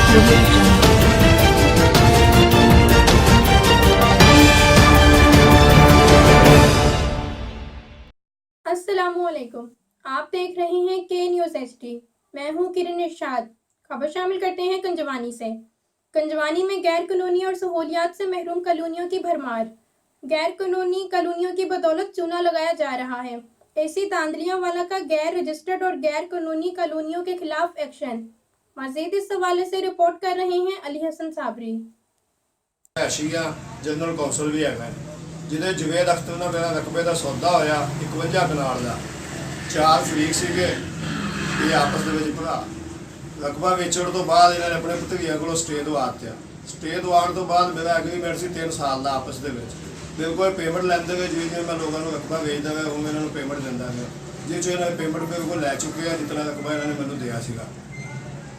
अस्सलामुअलैकुम। आप देख रहे हैं के न्यूज़ एचडी। मैं हूं किरण इरशाद। खबर शामिल करते हैं कंजवानी से। कंजवानी में गैर कानूनी और सहूलियात से महरूम कॉलोनियों की भरमार। गैर कानूनी कॉलोनियों की बदौलत चूना लगाया जा रहा है। एसी तांदलियावाला का गैर रजिस्टर्ड और गैर कानूनी कॉलोनियों के खिलाफ एक्शन। मजीद इस हवाले से रिपोर्ट कर रहे हैं अली हसन साबरी। जनरल कौंसल भी है जिहदे जवेद अख्तर नाल मेरा रकबे का सौदा होया 51 कनाल का। 4 फरीक सीगे ये आपस दे विच भरा। रकबा वेचण तो बाद इन्होंने अपने भतीजिਆਂ ਕੋਲੋਂ स्टे दवा दिया। स्टे दवाण तो बाद मेरा एग्रीमेंट सी 3 साल का आपस दे विच। मेरे को पेमेंट लैंदे वे जिवें मैं लोगों को रकबा वेचदा वे उवें इन्हां नूं पेमेंट दिंदा गया। जिस इन्होंने पेमेंट मेरे को लै चुके हैं जितना रकबा इन्होंने मैनूं दिया सीगा।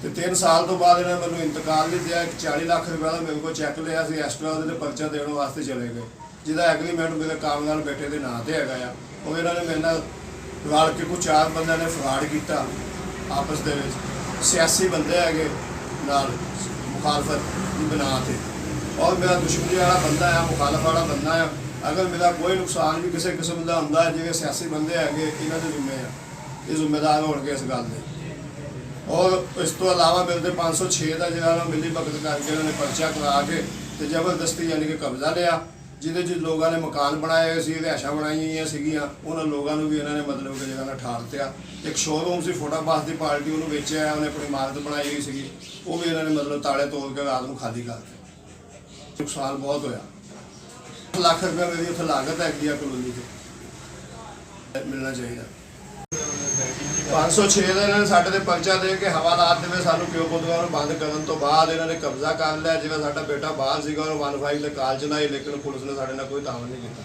तो 3 साल तो बाद इन्होंने मैंने इंतकाल नहीं दिया। 40 लाख रुपये का मेरे को चैक लिया सी एक्सट्रा वो पर्चा देने वास्ते चले गए जिसका एग्रीमेंट मेरे कामगार बेटे के नाँ से है। वो इन्होंने मेरे नाल रल के कुछ 4 बंदे ने फ्रॉड किया आपस के सियासी बंदे है नाल मुखालफत की बना से। और मेरा दुश्मनी वाला बंदा है मुखालफ वाला बंदा है। अगर मेरा कोई नुकसान भी किसी किस्म का होंगे जिवें सियासी बंदे है इन्हों के जिम्मे है ये जिम्मेदार होंगे इस गल के। और इस तो अलावा मेरे 506 का जो मिली भगत करके इन्होंने पर्चा करा के तो जबरदस्ती यानी कि कब्जा लिया जिहदे च लोगों ने मकान बनाए हुए सी रिहायशा बनाई सीगियां उन्होंने लोगों को भी इन्होंने मतलब कि जगह ठाल दिया। एक शोरूम से फोटाबास की पार्टी उन्होंने बेचा है उन्हें अपनी इमारत बनाई हुई सी वो भी इन्होंने मतलब ताले तोड़ के रात को खाली कर दिया। नुकसान बहुत होया। 1 लाख रुपया मेरी उत्थे लागत हैगी कॉलोनी से मिलना चाहिए। 506 का इन्होंने साढ़े ते पर्चा दे के हवालात देवे सानू क्यों पुतगा बंद करने तो बाद इन्होंने कब्जा कर लिया। जिवें साडा बेटा बाहर सीगा और 15 ते कॉल चलाई लेकिन पुलिस ने साडे नाल कोई तावन नहीं किया।